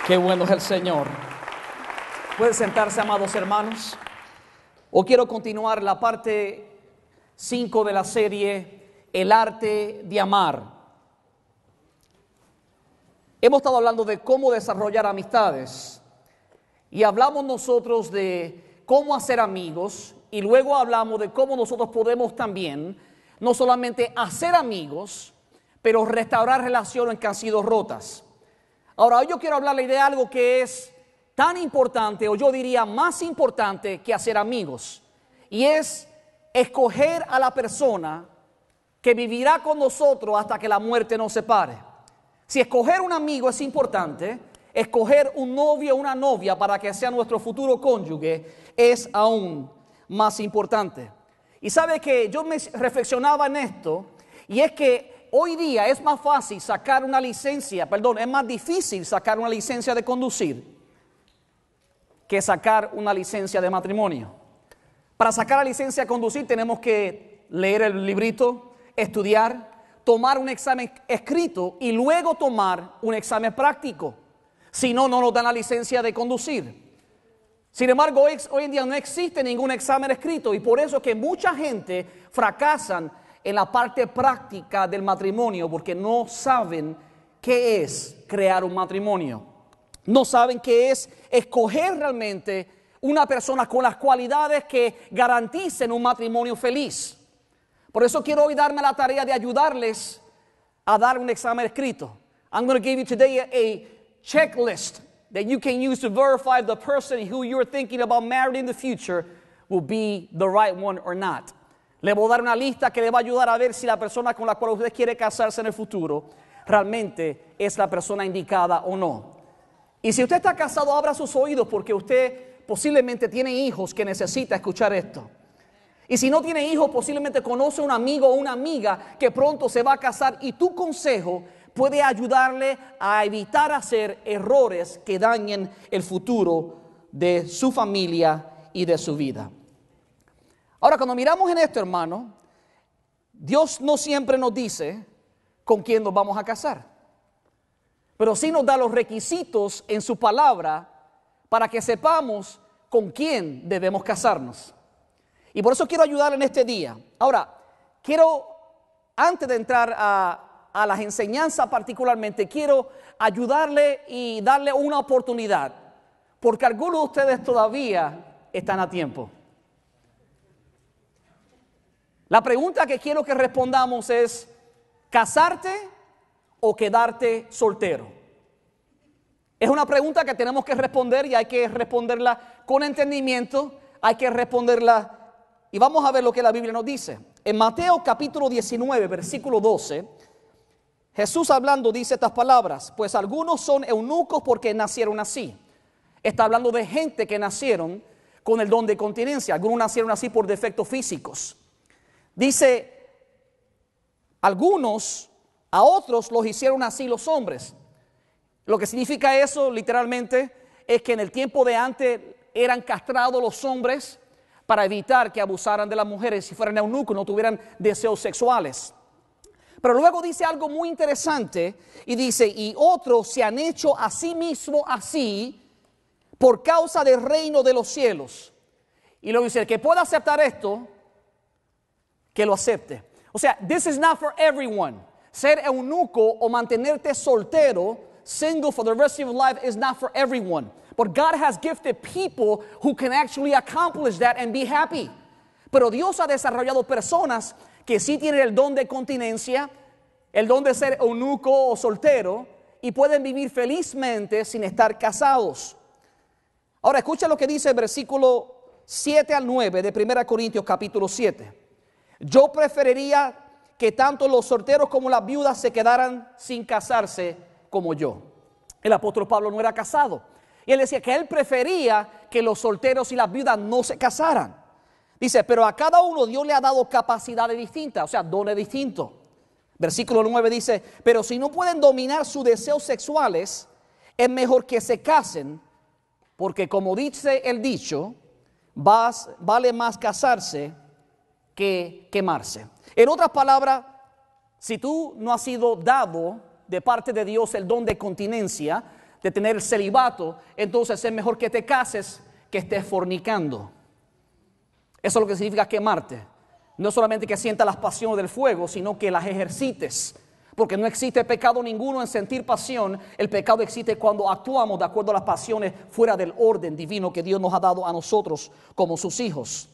Qué bueno es el Señor. Pueden sentarse, amados hermanos. Hoy quiero continuar la parte 5 de la serie El arte de amar. Hemos estado hablando de cómo desarrollar amistades y hablamos nosotros de cómo hacer amigos y luego hablamos de cómo nosotros podemos también no solamente hacer amigos, pero restaurar relaciones que han sido rotas. Ahora, hoy yo quiero hablarle de algo que es tan importante, o yo diría más importante que hacer amigos, y es escoger a la persona que vivirá con nosotros hasta que la muerte nos separe. Si escoger un amigo es importante, escoger un novio o una novia para que sea nuestro futuro cónyuge es aún más importante. Y sabe que yo me reflexionaba en esto, y es que hoy día es más fácil sacar una licencia, es más difícil sacar una licencia de conducir que sacar una licencia de matrimonio. Para sacar la licencia de conducir tenemos que leer el librito, estudiar, tomar un examen escrito y luego tomar un examen práctico. Si no, no nos dan la licencia de conducir. Sin embargo, hoy en día no existe ningún examen escrito y por eso es que mucha gente fracasan en la parte práctica del matrimonio porque no saben qué es crear un matrimonio. No saben qué es escoger realmente una persona con las cualidades que garanticen un matrimonio feliz. Por eso quiero hoy darme la tarea de ayudarles a dar un examen escrito. I'm going to give you today a checklist that you can use to verify if the person who you're thinking about marrying in the future will be the right one or not. Le voy a dar una lista que le va a ayudar a ver si la persona con la cual usted quiere casarse en el futuro realmente es la persona indicada o no. Y si usted está casado, abra sus oídos porque usted posiblemente tiene hijos que necesita escuchar esto. Y si no tiene hijos, posiblemente conoce un amigo o una amiga que pronto se va a casar y tu consejo puede ayudarle a evitar hacer errores que dañen el futuro de su familia y de su vida. Ahora, cuando miramos en esto, hermano, Dios no siempre nos dice con quién nos vamos a casar, pero sí nos da los requisitos en su palabra para que sepamos con quién debemos casarnos. Y por eso quiero ayudarle en este día. Ahora, antes de entrar a las enseñanzas particularmente, quiero ayudarle y darle una oportunidad, porque algunos de ustedes todavía están a tiempo. La pregunta que quiero que respondamos es, ¿casarte o quedarte soltero? Es una pregunta que tenemos que responder y hay que responderla con entendimiento, hay que responderla y vamos a ver lo que la Biblia nos dice. En Mateo capítulo 19, versículo 12, Jesús hablando dice estas palabras, pues algunos son eunucos porque nacieron así. Está hablando de gente que nacieron con el don de continencia, algunos nacieron así por defectos físicos. Dice, a otros los hicieron así los hombres. Lo que significa eso literalmente es que en el tiempo de antes eran castrados los hombres para evitar que abusaran de las mujeres si fueran eunucos, no tuvieran deseos sexuales. Pero luego dice algo muy interesante y dice, y otros se han hecho a sí mismos así por causa del reino de los cielos. Y luego dice, el que pueda aceptar esto, que lo acepte. O sea, this is not for everyone. Ser eunuco o mantenerte soltero, single for the rest of your life, is not for everyone. But God has gifted people who can actually accomplish that and be happy. Pero Dios ha desarrollado personas que sí tienen el don de continencia, el don de ser eunuco o soltero y pueden vivir felizmente sin estar casados. Ahora escucha lo que dice el versículo 7 al 9 de 1 Corintios capítulo 7. Yo preferiría que tanto los solteros como las viudas se quedaran sin casarse como yo. El apóstol Pablo no era casado. Y él decía que él prefería que los solteros y las viudas no se casaran. Dice, pero a cada uno Dios le ha dado capacidades distintas, o sea, dones distintos. Versículo 9 dice, pero si no pueden dominar sus deseos sexuales, es mejor que se casen, porque como dice el dicho, vale más casarse que quemarse. En otras palabras, si tú no has sido dado de parte de Dios el don de continencia, de tener el celibato, entonces es mejor que te cases que estés fornicando. Eso es lo que significa quemarte. No solamente que sientas las pasiones del fuego, sino que las ejercites. Porque no existe pecado ninguno en sentir pasión. El pecado existe cuando actuamos de acuerdo a las pasiones fuera del orden divino que Dios nos ha dado a nosotros como sus hijos.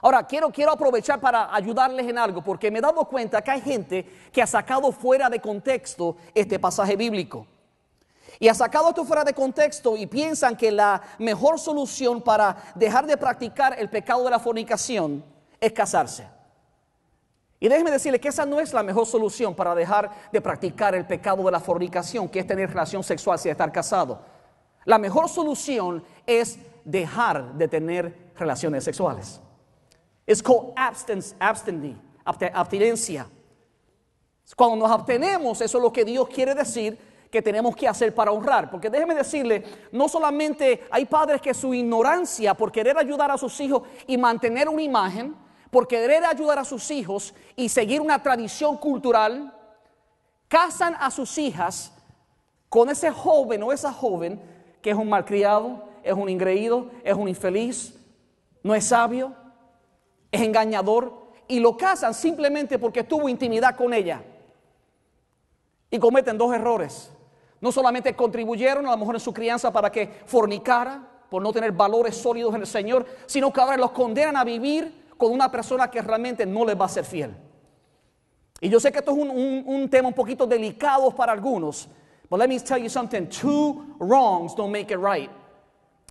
Ahora, quiero aprovechar para ayudarles en algo, porque me he dado cuenta que hay gente que ha sacado fuera de contexto este pasaje bíblico. Y ha sacado esto fuera de contexto y piensan que la mejor solución para dejar de practicar el pecado de la fornicación es casarse. Y déjenme decirles que esa no es la mejor solución para dejar de practicar el pecado de la fornicación, que es tener relación sexual sin estar casado. La mejor solución es dejar de tener relaciones sexuales. Es called abstinencia. Cuando nos abstenemos, eso es lo que Dios quiere decir que tenemos que hacer para honrar. Porque déjeme decirle, no solamente hay padres que su ignorancia por querer ayudar a sus hijos y mantener una imagen, por querer ayudar a sus hijos y seguir una tradición cultural, casan a sus hijas con ese joven o esa joven que es un malcriado, es un ingreído, es un infeliz, no es sabio, es engañador, y lo casan simplemente porque tuvo intimidad con ella. Y cometen dos errores. No solamente contribuyeron a lo mejor en su crianza para que fornicara, por no tener valores sólidos en el Señor, sino que ahora los condenan a vivir con una persona que realmente no les va a ser fiel. Y yo sé que esto es un tema un poquito delicado para algunos. But let me tell you something. Two wrongs don't make it right.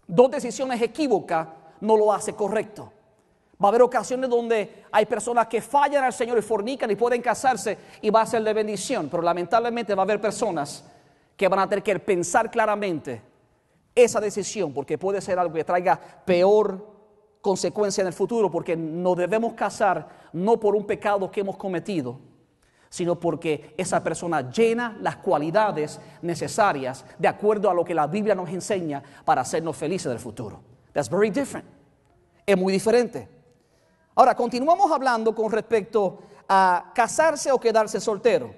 Dos decisiones equívocas no lo hace correcto. Va a haber ocasiones donde hay personas que fallan al Señor y fornican y pueden casarse y va a ser de bendición. Pero lamentablemente va a haber personas que van a tener que pensar claramente esa decisión, porque puede ser algo que traiga peor consecuencia en el futuro, porque nos debemos casar no por un pecado que hemos cometido, sino porque esa persona llena las cualidades necesarias de acuerdo a lo que la Biblia nos enseña para hacernos felices del futuro. That's very different. Es muy diferente. Ahora, continuamos hablando con respecto a casarse o quedarse soltero.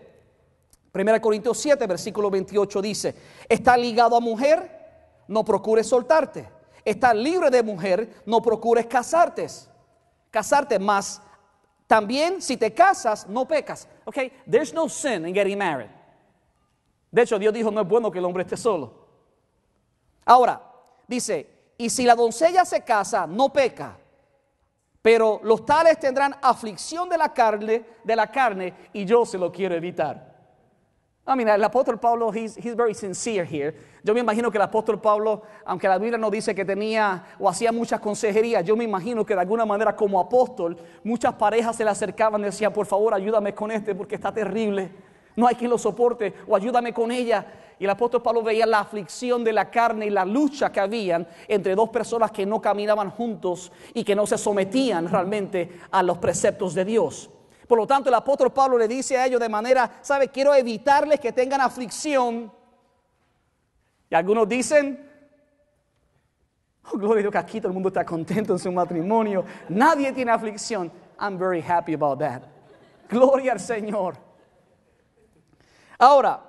1 Corintios 7, versículo 28 dice: está ligado a mujer, no procures soltarte. Estás libre de mujer, no procures casarte, más también si te casas, no pecas. Okay, there's no sin in getting married. De hecho, Dios dijo, no es bueno que el hombre esté solo. Ahora, dice, y si la doncella se casa, no peca, pero los tales tendrán aflicción de la carne, y yo se lo quiero evitar. Mira, el apóstol Pablo, he's very sincere here. Yo me imagino que el apóstol Pablo, aunque la Biblia no dice que tenía o hacía muchas consejerías, yo me imagino que de alguna manera como apóstol, muchas parejas se le acercaban y decían, por favor, ayúdame con este porque está terrible. No hay quien lo soporte, o ayúdame con ella. Y el apóstol Pablo veía la aflicción de la carne y la lucha que habían entre dos personas que no caminaban juntos y que no se sometían realmente a los preceptos de Dios. Por lo tanto, el apóstol Pablo le dice a ellos de manera, ¿sabe? Quiero evitarles que tengan aflicción. Y algunos dicen, oh, gloria a Dios, que aquí todo el mundo está contento en su matrimonio. Nadie tiene aflicción. I'm very happy about that. Gloria al Señor. Ahora,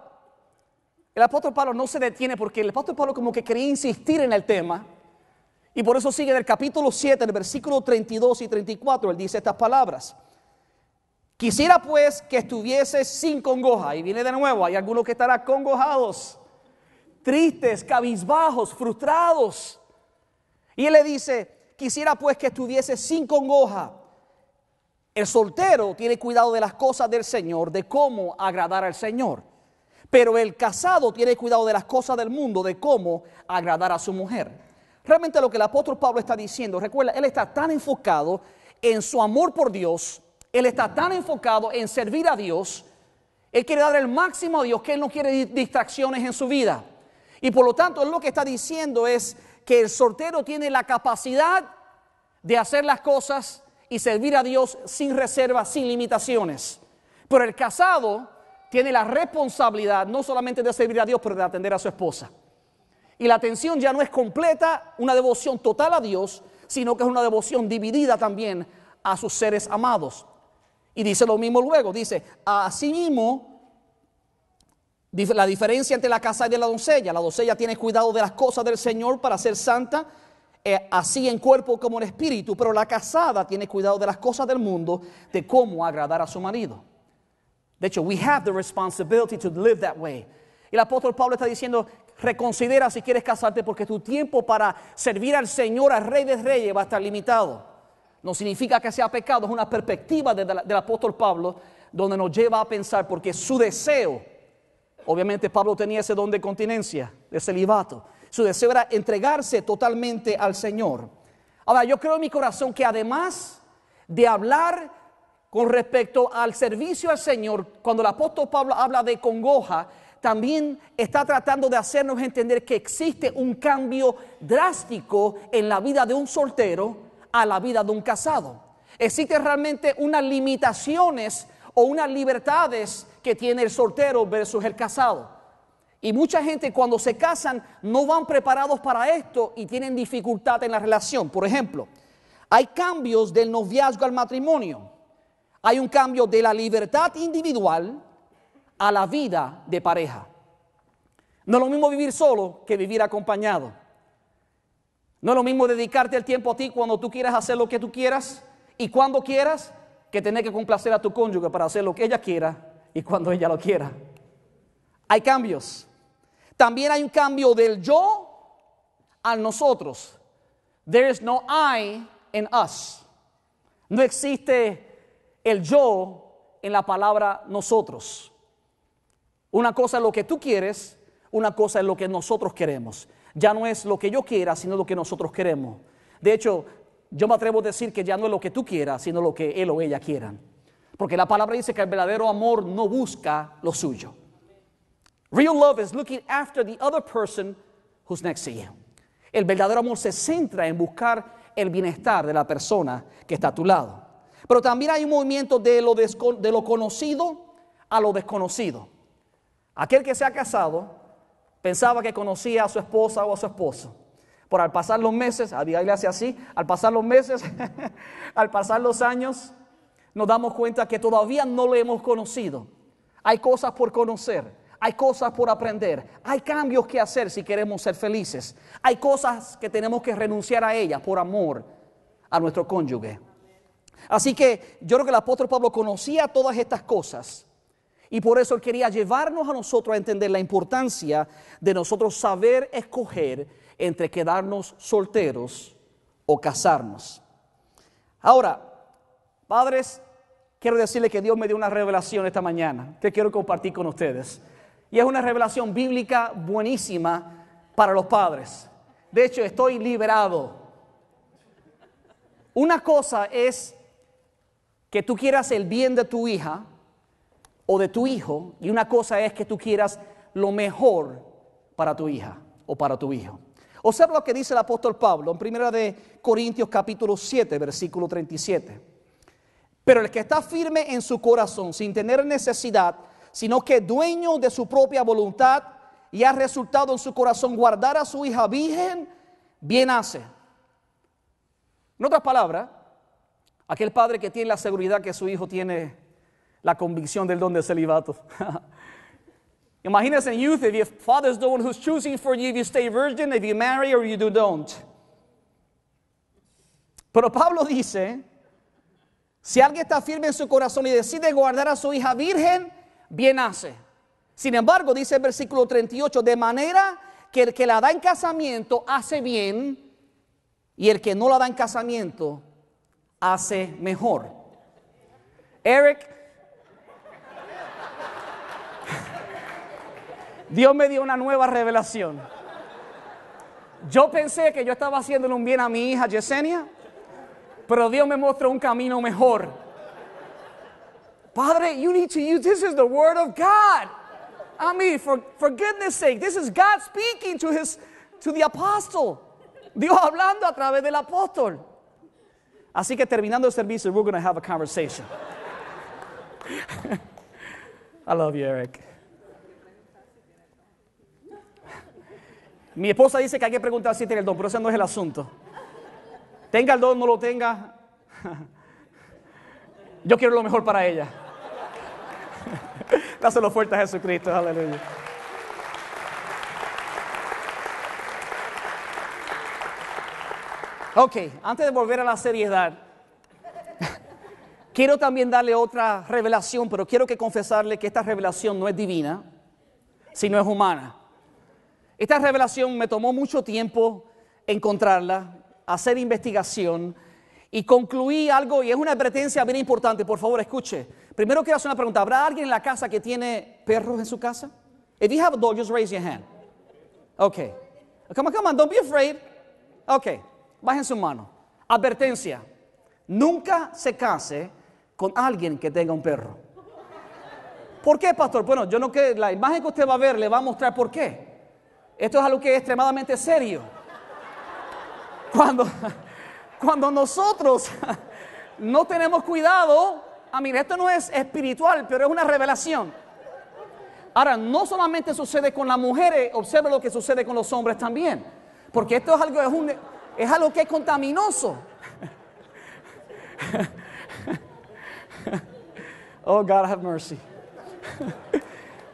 el apóstol Pablo no se detiene porque el apóstol Pablo como que quería insistir en el tema. Y por eso sigue en el capítulo 7, en el versículo 32 y 34, él dice estas palabras. Quisiera pues que estuviese sin congoja. Y viene de nuevo, hay algunos que estarán congojados, tristes, cabizbajos, frustrados. Y él le dice, quisiera pues que estuviese sin congoja. El soltero tiene cuidado de las cosas del Señor, de cómo agradar al Señor. Pero el casado tiene cuidado de las cosas del mundo, de cómo agradar a su mujer. Realmente lo que el apóstol Pablo está diciendo, recuerda, él está tan enfocado en su amor por Dios. Él está tan enfocado en servir a Dios. Él quiere dar el máximo a Dios, que él no quiere distracciones en su vida. Y por lo tanto, él lo que está diciendo es que el soltero tiene la capacidad de hacer las cosas y servir a Dios sin reservas, sin limitaciones. Pero el casado tiene la responsabilidad no solamente de servir a Dios, pero de atender a su esposa. Y la atención ya no es completa, una devoción total a Dios, sino que es una devoción dividida también a sus seres amados. Y dice lo mismo luego, dice, asimismo, La diferencia entre la casada y la doncella tiene cuidado de las cosas del Señor para ser santa, así en cuerpo como en espíritu, pero la casada tiene cuidado de las cosas del mundo, de cómo agradar a su marido. De hecho, we have the responsibility to live that way. Y el apóstol Pablo está diciendo, reconsidera si quieres casarte porque tu tiempo para servir al Señor, al Rey de Reyes, va a estar limitado. No significa que sea pecado, es una perspectiva del apóstol Pablo donde nos lleva a pensar, porque su deseo, obviamente Pablo tenía ese don de continencia, de celibato, su deseo era entregarse totalmente al Señor. Ahora, yo creo en mi corazón que además de hablar con respecto al servicio al Señor, cuando el apóstol Pablo habla de congoja, también está tratando de hacernos entender que existe un cambio drástico en la vida de un soltero a la vida de un casado. Existen realmente unas limitaciones o unas libertades que tiene el soltero versus el casado. Y mucha gente cuando se casan no van preparados para esto y tienen dificultad en la relación. Por ejemplo, hay cambios del noviazgo al matrimonio. Hay un cambio de la libertad individual a la vida de pareja. No es lo mismo vivir solo que vivir acompañado. No es lo mismo dedicarte el tiempo a ti cuando tú quieras hacer lo que tú quieras y cuando quieras, que tener que complacer a tu cónyuge para hacer lo que ella quiera y cuando ella lo quiera. Hay cambios. También hay un cambio del yo al nosotros. There is no I in us. No existe el yo en la palabra nosotros. Una cosa es lo que tú quieres, una cosa es lo que nosotros queremos. Ya no es lo que yo quiera, sino lo que nosotros queremos. De hecho, yo me atrevo a decir que ya no es lo que tú quieras, sino lo que él o ella quieran. Porque la palabra dice que el verdadero amor no busca lo suyo. Real love is looking after the other person who's next to you. El verdadero amor se centra en buscar el bienestar de la persona que está a tu lado. Pero también hay un movimiento de lo conocido a lo desconocido. Aquel que se ha casado pensaba que conocía a su esposa o a su esposo. Pero al pasar los meses, Abigail hace así, al pasar los meses, al pasar los años, nos damos cuenta que todavía no lo hemos conocido. Hay cosas por conocer, hay cosas por aprender, hay cambios que hacer si queremos ser felices. Hay cosas que tenemos que renunciar a ellas por amor a nuestro cónyuge. Así que yo creo que el apóstol Pablo conocía todas estas cosas. Y por eso él quería llevarnos a nosotros a entender la importancia de nosotros saber escoger entre quedarnos solteros o casarnos. Ahora, padres, quiero decirles que Dios me dio una revelación esta mañana que quiero compartir con ustedes. Y es una revelación bíblica buenísima para los padres. De hecho, estoy liberado. Una cosa es que tú quieras el bien de tu hija o de tu hijo, y una cosa es que tú quieras lo mejor para tu hija o para tu hijo. Observa lo que dice el apóstol Pablo en 1 Corintios capítulo 7, versículo 37. Pero el que está firme en su corazón, sin tener necesidad, sino que dueño de su propia voluntad, y ha resultado en su corazón guardar a su hija virgen, bien hace. En otras palabras, aquel padre que tiene la seguridad que su hijo tiene la convicción del don del celibato. Imagínense en youth, if your father's the one who's choosing for you if you stay virgin, if you marry or you don't. Pero Pablo dice, si alguien está firme en su corazón y decide guardar a su hija virgen, bien hace. Sin embargo, dice el versículo 38, de manera que el que la da en casamiento hace bien y el que no la da en casamiento hace mejor. Eric, Dios me dio una nueva revelación. Yo pensé que yo estaba haciéndole un bien a mi hija Yesenia, pero Dios me mostró un camino mejor. Padre, you need to use, this is the word of God. I mean, for goodness sake, this is God speaking to the apostle. Dios hablando a través del apóstol. Así que terminando el servicio, we're going to have a conversation. I love you, Eric. Mi esposa dice que hay que preguntar si tiene el don, pero ese no es el asunto. Tenga el don, no lo tenga. Yo quiero lo mejor para ella. Dáselo fuerte a Jesucristo, aleluya. Ok, antes de volver a la seriedad, quiero también darle otra revelación, pero quiero que confesarle que esta revelación no es divina, sino es humana. Esta revelación me tomó mucho tiempo encontrarla, hacer investigación y concluí algo, y es una advertencia bien importante. Por favor, escuche. Primero quiero hacer una pregunta. ¿Habrá alguien en la casa que tiene perros en su casa? If you have a dog, just raise your hand. Okay. Come on, don't be afraid. Okay. Bajen su mano. Advertencia. Nunca se case con alguien que tenga un perro. ¿Por qué, pastor? Bueno, yo no que la imagen que usted va a ver le va a mostrar por qué. Esto es algo que es extremadamente serio. Cuando nosotros no tenemos cuidado, esto no es espiritual, pero es una revelación. Ahora, no solamente sucede con las mujeres, observe lo que sucede con los hombres también. Porque esto es algo que es contaminoso. Oh, God have mercy.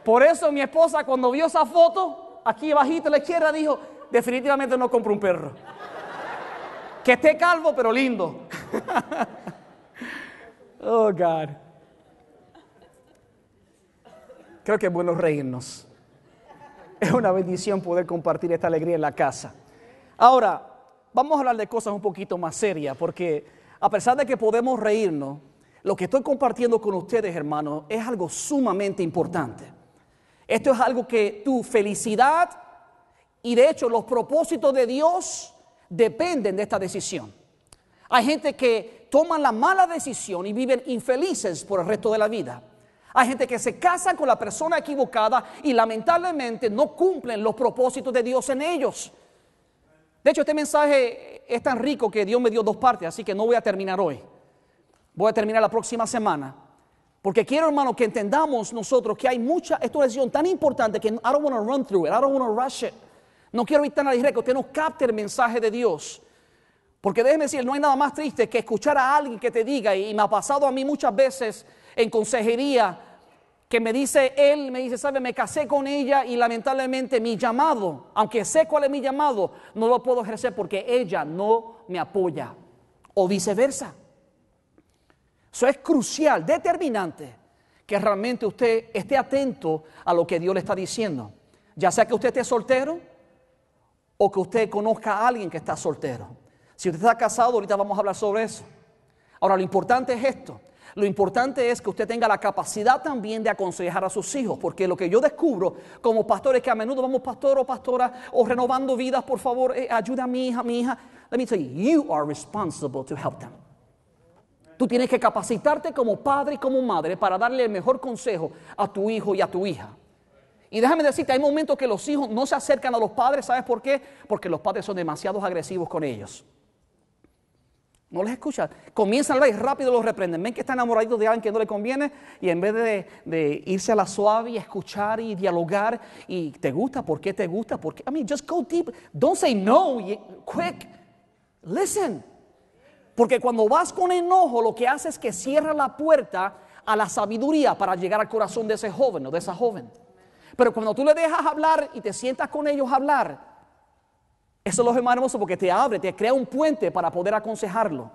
Por eso mi esposa, cuando vio esa foto, aquí bajito a la izquierda, dijo, definitivamente no compro un perro. Que esté calvo, pero lindo. Oh, God. Creo que es bueno reírnos. Es una bendición poder compartir esta alegría en la casa. Ahora, vamos a hablar de cosas un poquito más serias, porque a pesar de que podemos reírnos, lo que estoy compartiendo con ustedes, hermanos, es algo sumamente importante. Esto es algo que tu felicidad y de hecho los propósitos de Dios dependen de esta decisión. Hay gente que toman la mala decisión y viven infelices por el resto de la vida. Hay gente que se casa con la persona equivocada y lamentablemente no cumplen los propósitos de Dios en ellos. De hecho, este mensaje es tan rico que Dios me dio 2 partes, así que no voy a terminar hoy. Voy a terminar la próxima semana. Porque quiero, hermano, que entendamos nosotros que hay esta es una decisión tan importante que I don't want to run through it, I don't want to rush it. No quiero ir tan a la ligera que usted no capte el mensaje de Dios. Porque déjeme decir, no hay nada más triste que escuchar a alguien que te diga, y me ha pasado a mí muchas veces en consejería, que me dice, sabe, me casé con ella y lamentablemente mi llamado, aunque sé cuál es mi llamado, no lo puedo ejercer porque ella no me apoya. O viceversa. Eso es crucial, determinante, que realmente usted esté atento a lo que Dios le está diciendo. Ya sea que usted esté soltero o que usted conozca a alguien que está soltero. Si usted está casado, ahorita vamos a hablar sobre eso. Ahora, lo importante es esto. Lo importante es que usted tenga la capacidad también de aconsejar a sus hijos, porque lo que yo descubro como pastor es que a menudo vamos, pastor o pastora, o renovando vidas, por favor, ayuda a mi hija. Let me tell you, you are responsible to help them. Tú tienes que capacitarte como padre y como madre para darle el mejor consejo a tu hijo y a tu hija. Y déjame decirte, hay momentos que los hijos no se acercan a los padres, ¿sabes por qué? Porque los padres son demasiado agresivos con ellos. No les escuchan. Comienzan a hablar y rápido los reprenden. Ven que están enamoraditos de alguien que no le conviene y en vez de irse a la suave y escuchar y dialogar y ¿te gusta? ¿Por qué te gusta? ¿Por qué? Just go deep. Don't say no quick. Listen. Porque cuando vas con enojo lo que hace es que cierra la puerta a la sabiduría para llegar al corazón de ese joven o de esa joven. Pero cuando tú le dejas hablar y te sientas con ellos a hablar, eso es lo más hermoso porque te abre, te crea un puente para poder aconsejarlo.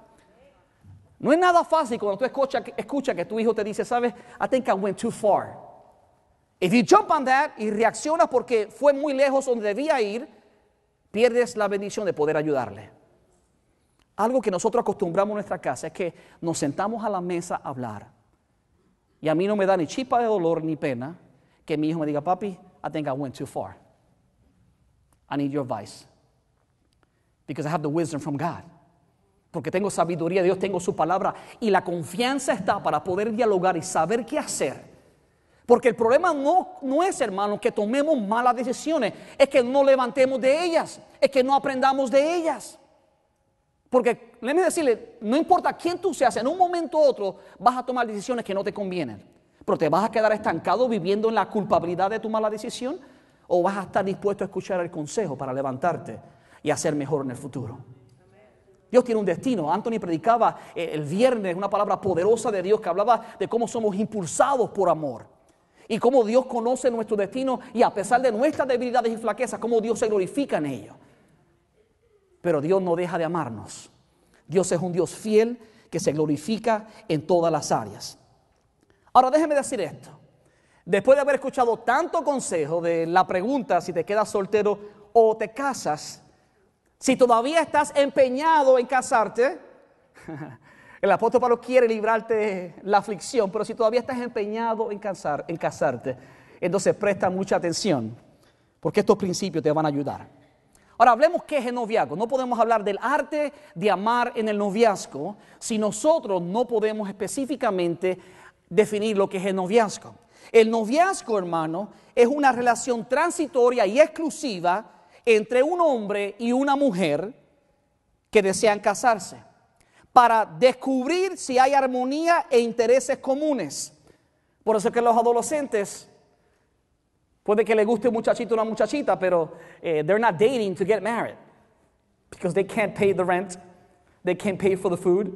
No es nada fácil cuando tú escuchas que tu hijo te dice, ¿sabes? I think I went too far. If you jump on that y reaccionas porque fue muy lejos donde debía ir, pierdes la bendición de poder ayudarle. Algo que nosotros acostumbramos en nuestra casa es que nos sentamos a la mesa a hablar. Y a mí no me da ni chispa de dolor ni pena que mi hijo me diga, papi, I think I went too far. I need your advice. Because I have the wisdom from God. Porque tengo sabiduría de Dios, tengo su palabra. Y la confianza está para poder dialogar y saber qué hacer. Porque el problema no es, hermano, que tomemos malas decisiones. Es que no levantemos de ellas. Es que no aprendamos de ellas. Porque, déjeme decirle, no importa quién tú seas, en un momento u otro vas a tomar decisiones que no te convienen. Pero te vas a quedar estancado viviendo en la culpabilidad de tu mala decisión. ¿O vas a estar dispuesto a escuchar el consejo para levantarte y hacer mejor en el futuro? Dios tiene un destino. Anthony predicaba el viernes una palabra poderosa de Dios que hablaba de cómo somos impulsados por amor. Y cómo Dios conoce nuestro destino y a pesar de nuestras debilidades y flaquezas, cómo Dios se glorifica en ello. pero Dios no deja de amarnos. Dios es un Dios fiel que se glorifica en todas las áreas. Ahora déjeme decir esto. Después de haber escuchado tanto consejo de la pregunta si te quedas soltero o te casas, si todavía estás empeñado en casarte, el apóstol Pablo quiere librarte de la aflicción, pero si todavía estás empeñado en casarte, entonces presta mucha atención, porque estos principios te van a ayudar. Ahora hablemos qué es el noviazgo. No podemos hablar del arte de amar en el noviazgo si nosotros no podemos específicamente definir lo que es el noviazgo. El noviazgo, hermano, es una relación transitoria y exclusiva entre un hombre y una mujer que desean casarse, para descubrir si hay armonía e intereses comunes. Por eso es que los adolescentes, puede que les guste un muchachito o una muchachita, pero they're not dating to get married, because they can't pay the rent, they can't pay for the food,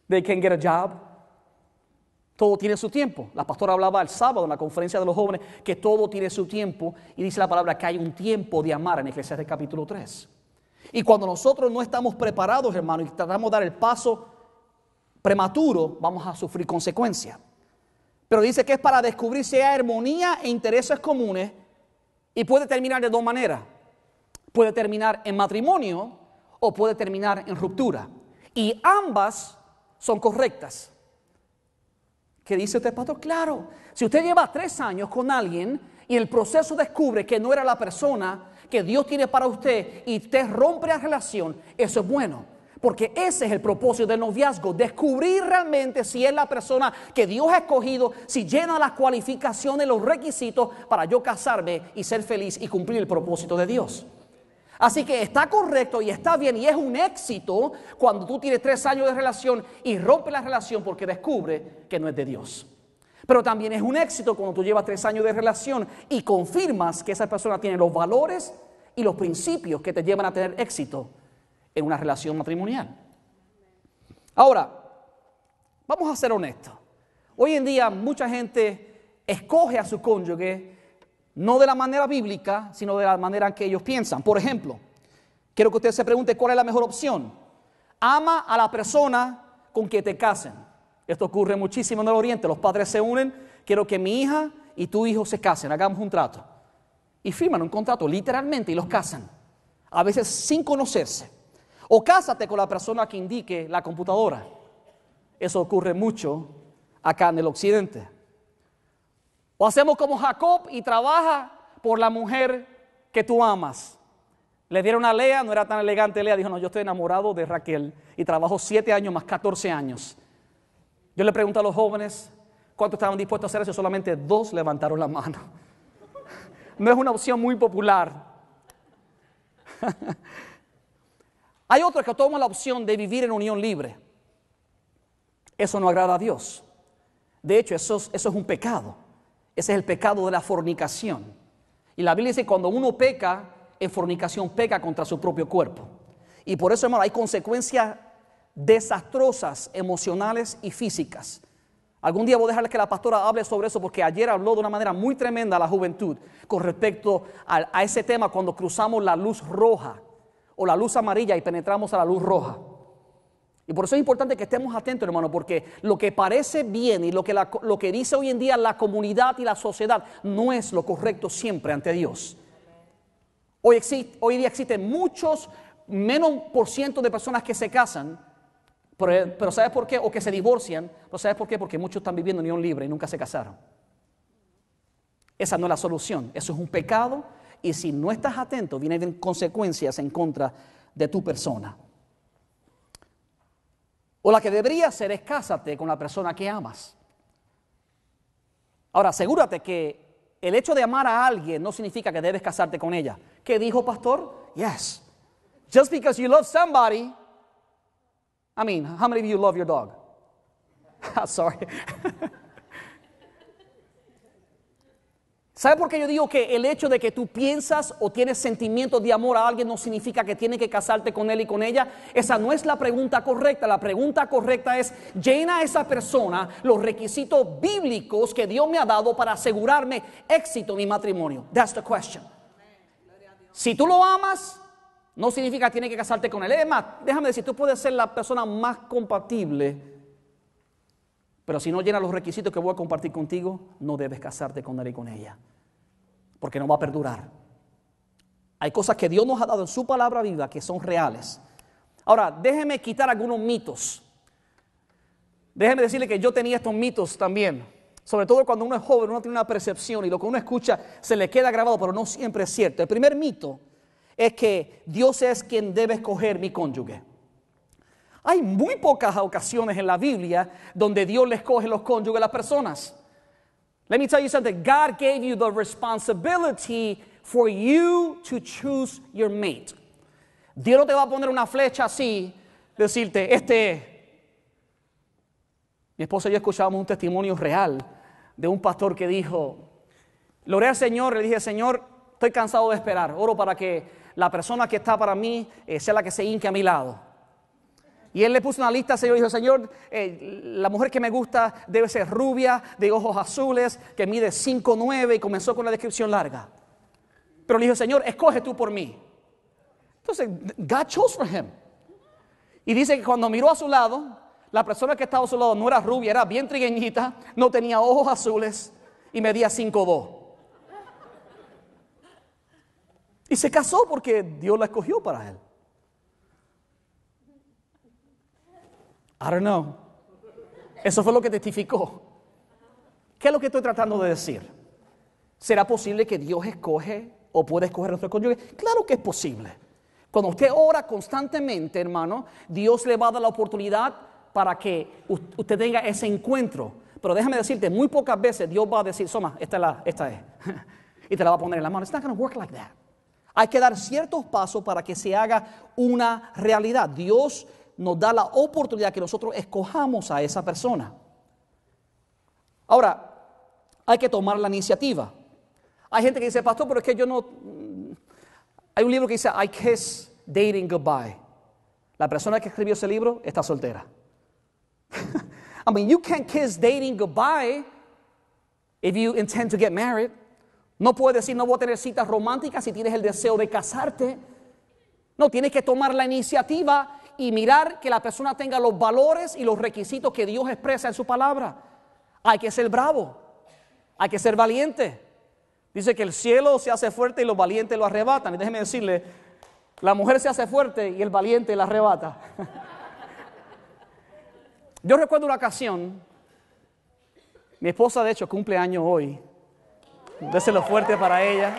they can't get a job. Todo tiene su tiempo. La pastora hablaba el sábado en la conferencia de los jóvenes que todo tiene su tiempo, y dice la palabra que hay un tiempo de amar en Eclesiastés capítulo 3. Y cuando nosotros no estamos preparados, hermano, y tratamos de dar el paso prematuro, vamos a sufrir consecuencias. Pero dice que es para descubrir si hay armonía e intereses comunes, y puede terminar de dos maneras. Puede terminar en matrimonio o puede terminar en ruptura. Y ambas son correctas. ¿Qué dice usted, pastor? Claro, si usted lleva 3 años con alguien y el proceso descubre que no era la persona que Dios tiene para usted y usted rompe la relación, eso es bueno. Porque ese es el propósito del noviazgo, descubrir realmente si es la persona que Dios ha escogido, si llena las cualificaciones, los requisitos para yo casarme y ser feliz y cumplir el propósito de Dios. Así que está correcto y está bien y es un éxito cuando tú tienes 3 años de relación y rompes la relación porque descubre que no es de Dios. Pero también es un éxito cuando tú llevas 3 años de relación y confirmas que esa persona tiene los valores y los principios que te llevan a tener éxito en una relación matrimonial. Ahora, vamos a ser honestos. Hoy en día mucha gente escoge a su cónyuge no de la manera bíblica, sino de la manera en que ellos piensan. Por ejemplo, quiero que usted se pregunte cuál es la mejor opción. Ama a la persona con quien te casen. Esto ocurre muchísimo en el Oriente. Los padres se unen, quiero que mi hija y tu hijo se casen, hagamos un trato. Y firman un contrato literalmente y los casan. A veces sin conocerse. O cásate con la persona que indique la computadora. Eso ocurre mucho acá en el occidente. O hacemos como Jacob y trabaja por la mujer que tú amas. Le dieron a Lea, no era tan elegante Lea, dijo, no, yo estoy enamorado de Raquel y trabajo 7 años más 14 años. Yo le pregunto a los jóvenes, ¿cuántos estaban dispuestos a hacer eso? Solamente 2 levantaron la mano. No es una opción muy popular. Hay otros que toman la opción de vivir en unión libre. Eso no agrada a Dios. De hecho, eso es un pecado. Ese es el pecado de la fornicación. Y la Biblia dice que cuando uno peca en fornicación, peca contra su propio cuerpo. Y por eso, hermano, hay consecuencias desastrosas, emocionales y físicas. Algún día voy a dejarles que la pastora hable sobre eso, porque ayer habló de una manera muy tremenda a la juventud con respecto a ese tema cuando cruzamos la luz roja o la luz amarilla y penetramos a la luz roja. Y por eso es importante que estemos atentos, hermano, porque lo que parece bien y lo que dice hoy en día la comunidad y la sociedad no es lo correcto siempre ante Dios. Hoy día existen muchos menos por ciento de personas que se casan, pero ¿sabes por qué? O que se divorcian, pero ¿sabes por qué? Porque muchos están viviendo en unión libre y nunca se casaron. Esa no es la solución, eso es un pecado y si no estás atento vienen consecuencias en contra de tu persona. O la que debería ser es cásate con la persona que amas. Ahora, asegúrate que el hecho de amar a alguien no significa que debes casarte con ella. ¿Qué dijo pastor? Yes. Just because you love somebody, I mean, how many of you love your dog? Sorry. ¿Sabe por qué yo digo que el hecho de que tú piensas o tienes sentimientos de amor a alguien no significa que tienes que casarte con él y con ella? Esa no es la pregunta correcta. La pregunta correcta es, ¿llena a esa persona los requisitos bíblicos que Dios me ha dado para asegurarme éxito en mi matrimonio? That's the question. Si tú lo amas, no significa que tienes que casarte con él. Es más, déjame decir, tú puedes ser la persona más compatible, pero si no llena los requisitos que voy a compartir contigo, no debes casarte con él y con ella, porque no va a perdurar. Hay cosas que Dios nos ha dado en su palabra viva que son reales. Ahora, déjeme quitar algunos mitos. Déjeme decirle que yo tenía estos mitos también. Sobre todo cuando uno es joven, uno tiene una percepción y lo que uno escucha se le queda grabado, pero no siempre es cierto. El primer mito es que Dios es quien debe escoger mi cónyuge. Hay muy pocas ocasiones en la Biblia donde Dios le escoge los cónyuges a las personas. Let me tell you something. God gave you the responsibility for you to choose your mate. Dios no te va a poner una flecha así, decirte, Mi esposa y yo escuchábamos un testimonio real de un pastor que dijo, le oré al Señor, le dije, Señor, estoy cansado de esperar, oro para que la persona que está para mí sea la que se hinque a mi lado. Y él le puso una lista al Señor y dijo, Señor, la mujer que me gusta debe ser rubia, de ojos azules, que mide 5'9", y comenzó con una descripción larga. Pero le dijo, Señor, escoge tú por mí. Entonces, God chose for him. Y dice que cuando miró a su lado, la persona que estaba a su lado no era rubia, era bien trigueñita, no tenía ojos azules y medía 5'2". Y se casó porque Dios la escogió para él. I don't know. Eso fue lo que testificó. ¿Qué es lo que estoy tratando de decir? ¿Será posible que Dios escoge o puede escoger a nuestro cónyuge? Claro que es posible. Cuando usted ora constantemente, hermano, Dios le va a dar la oportunidad para que usted tenga ese encuentro. Pero déjame decirte, muy pocas veces Dios va a decir, Soma, esta es. Y te la va a poner en la mano. It's not going to work like that. Hay que dar ciertos pasos para que se haga una realidad. Dios nos da la oportunidad que nosotros escojamos a esa persona. Ahora, hay que tomar la iniciativa. Hay gente que dice, pastor, pero es que yo no... Hay un libro que dice, I Kiss Dating Goodbye. La persona que escribió ese libro está soltera. I mean, you can't kiss dating goodbye if you intend to get married. No puedes decir, no voy a tener citas románticas si tienes el deseo de casarte. No, tienes que tomar la iniciativa y mirar que la persona tenga los valores y los requisitos que Dios expresa en su palabra. Hay que ser bravo, hay que ser valiente. Dice que el cielo se hace fuerte y los valientes lo arrebatan. Y déjeme decirle, la mujer se hace fuerte y el valiente la arrebata. Yo recuerdo una ocasión, mi esposa de hecho cumple años hoy. Déselo fuerte para ella.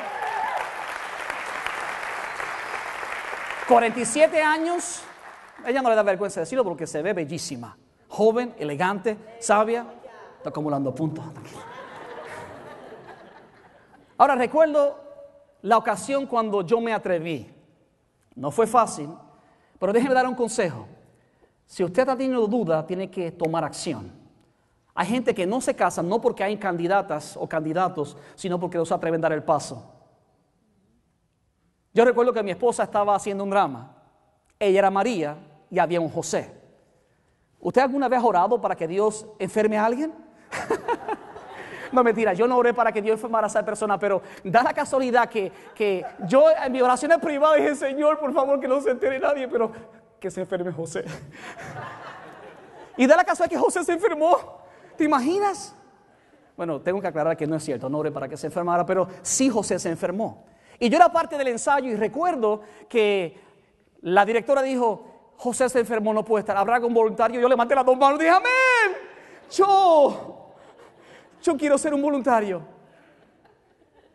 47 años. Ella no le da vergüenza decirlo porque se ve bellísima. Joven, elegante, sabia. Está acumulando puntos. Ahora recuerdo la ocasión cuando yo me atreví. No fue fácil, pero déjeme dar un consejo. Si usted está teniendo duda, tiene que tomar acción. Hay gente que no se casa no porque hay candidatas o candidatos, sino porque no se atreven a dar el paso. Yo recuerdo que mi esposa estaba haciendo un drama. Ella era María y había un José. ¿Usted alguna vez ha orado para que Dios enferme a alguien? No, mentira, yo no oré para que Dios enfermara a esa persona, pero da la casualidad que yo en mi oración privada dije, Señor, por favor, que no se entere nadie, pero que se enferme José. Y da la casualidad que José se enfermó. ¿Te imaginas? Bueno, tengo que aclarar que no es cierto, no oré para que se enfermara, pero sí José se enfermó. Y yo era parte del ensayo y recuerdo que la directora dijo, José se enfermó, no puede estar, ¿habrá algún voluntario? Yo levanté las dos manos y dije, amén, yo quiero ser un voluntario.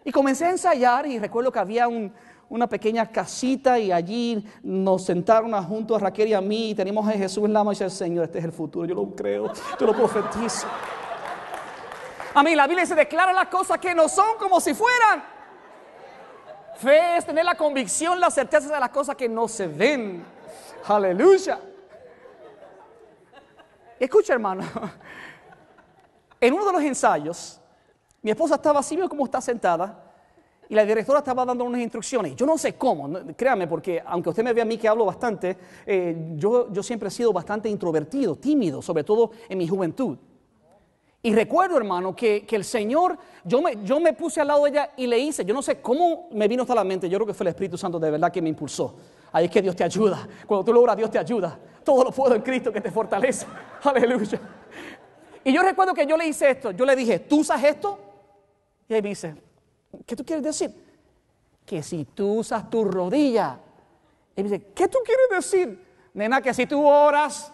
Y comencé a ensayar y recuerdo que había una pequeña casita y allí nos sentaron junto a Raquel y a mí y teníamos a Jesús en la mano y dice, Señor, este es el futuro, yo lo creo, yo lo profetizo. A mí la Biblia se declara las cosas que no son como si fueran. Fe es tener la convicción, la certeza de las cosas que no se ven. Aleluya. Escucha, hermano. En uno de los ensayos, mi esposa estaba así, veo cómo está sentada, y la directora estaba dando unas instrucciones. Yo no sé cómo, créame, porque aunque usted me ve a mí que hablo bastante, yo siempre he sido bastante introvertido, tímido, sobre todo en mi juventud. Y recuerdo, hermano, que el Señor, yo me puse al lado de ella y le hice, yo no sé cómo me vino hasta la mente, yo creo que fue el Espíritu Santo de verdad que me impulsó. Ahí es que Dios te ayuda. Cuando tú lo oras, Dios te ayuda. Todo lo puedo en Cristo que te fortalece. Aleluya. Y yo recuerdo que yo le hice esto. Yo le dije, ¿tú usas esto? Y él me dice, ¿qué tú quieres decir? Que si tú usas tu rodilla. Y me dice, ¿qué tú quieres decir? Nena, que si tú oras.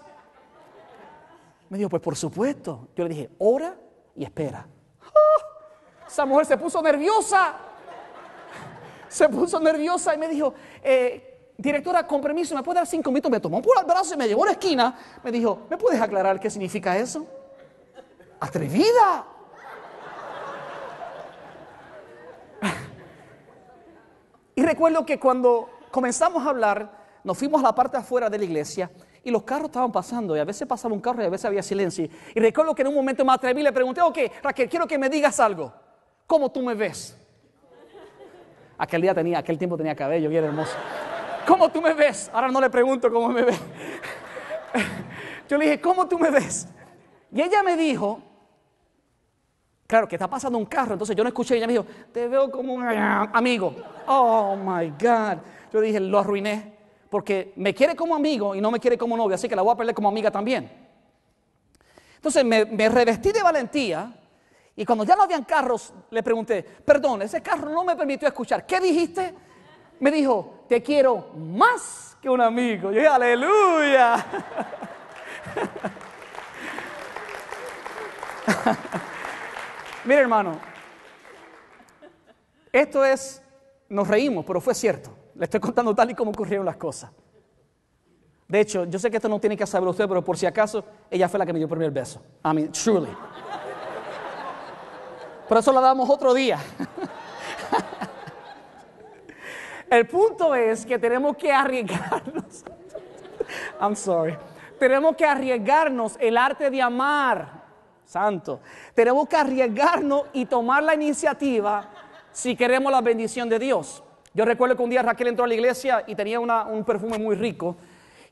Me dijo, pues por supuesto. Yo le dije, ora y espera. ¡Oh! Esa mujer se puso nerviosa. Se puso nerviosa y me dijo, directora, con permiso, ¿me puede dar 5 minutos? Me tomó por el brazo y me llevó a la esquina. Me dijo, ¿me puedes aclarar qué significa eso? ¡Atrevida! Y recuerdo que cuando comenzamos a hablar, nos fuimos a la parte afuera de la iglesia y los carros estaban pasando y a veces pasaba un carro y a veces había silencio. Y recuerdo que en un momento me atreví y le pregunté, ok, Raquel, quiero que me digas algo. ¿Cómo tú me ves? Aquel tiempo tenía cabello bien hermoso. ¿Cómo tú me ves? Ahora no le pregunto cómo me ve. Yo le dije, ¿cómo tú me ves? Y ella me dijo, claro, que está pasando un carro, entonces yo no escuché, y ella me dijo, te veo como un amigo. Oh, my God. Yo dije, lo arruiné, porque me quiere como amigo y no me quiere como novia, así que la voy a perder como amiga también. Entonces me revestí de valentía, y cuando ya no habían carros, le pregunté, perdón, ese carro no me permitió escuchar. ¿Qué dijiste? Me dijo, te quiero más que un amigo. Yo dije, aleluya. Mira, hermano, nos reímos, pero fue cierto. Le estoy contando tal y como ocurrieron las cosas. De hecho, yo sé que esto no tiene que saberlo usted, pero por si acaso, ella fue la que me dio el primer beso. I mean, truly. Por eso la damos otro día. El punto es que tenemos que arriesgarnos. I'm sorry. Tenemos que arriesgarnos el arte de amar. Santo. Tenemos que arriesgarnos y tomar la iniciativa si queremos la bendición de Dios. Yo recuerdo que un día Raquel entró a la iglesia y tenía un perfume muy rico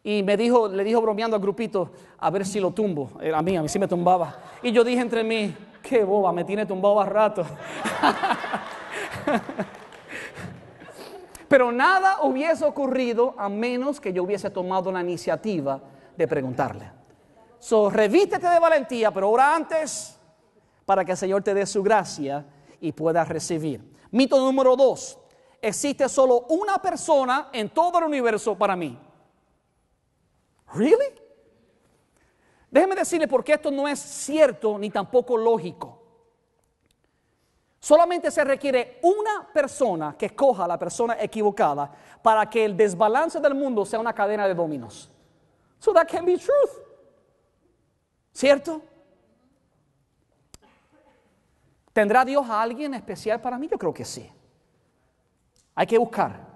y le dijo bromeando al grupito, a ver si lo tumbo. A mí sí me tumbaba. Y yo dije entre mí, qué boba, me tiene tumbado a rato. Pero nada hubiese ocurrido a menos que yo hubiese tomado la iniciativa de preguntarle. Revístete de valentía, pero ora antes para que el Señor te dé su gracia y puedas recibir. Mito número 2. Existe solo una persona en todo el universo para mí. ¿Really? Déjeme decirle por qué esto no es cierto ni tampoco lógico. Solamente se requiere una persona que escoja a la persona equivocada para que el desbalance del mundo sea una cadena de dominos. So that can be truth. ¿Cierto? ¿Tendrá Dios a alguien especial para mí? Yo creo que sí. Hay que buscar.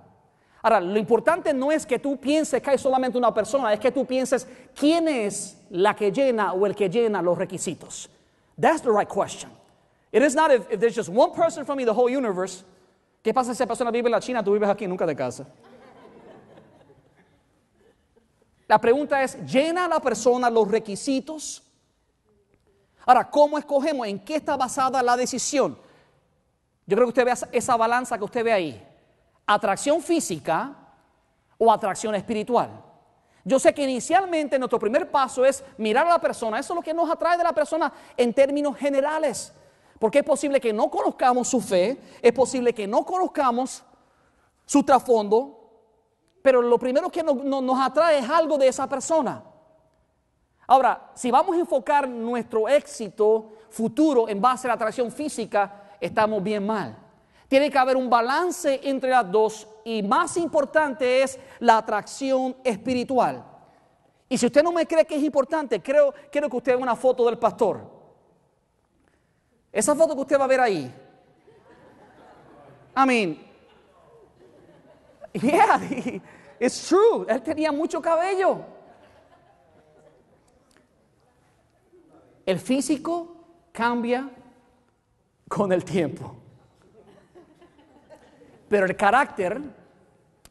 Ahora, lo importante no es que tú pienses que hay solamente una persona, es que tú pienses quién es la que llena o el que llena los requisitos. That's the right question. It is not if there's just one person from the whole universe. ¿Qué pasa si esa persona vive en la China, tú vives aquí, nunca de casa? La pregunta es, ¿llena la persona los requisitos? Ahora, ¿cómo escogemos? ¿En qué está basada la decisión? Yo creo que usted vea esa balanza que usted ve ahí. ¿Atracción física o atracción espiritual? Yo sé que inicialmente nuestro primer paso es mirar a la persona. Eso es lo que nos atrae de la persona en términos generales. Porque es posible que no conozcamos su fe, es posible que no conozcamos su trasfondo, pero lo primero que nos atrae es algo de esa persona. Ahora, si vamos a enfocar nuestro éxito futuro en base a la atracción física, estamos bien mal. Tiene que haber un balance entre las dos y más importante es la atracción espiritual. Y si usted no me cree que es importante, quiero que usted vea una foto del pastor. Esa foto que usted va a ver ahí. I mean, yeah, it's true. Él tenía mucho cabello. El físico cambia con el tiempo. Pero el carácter,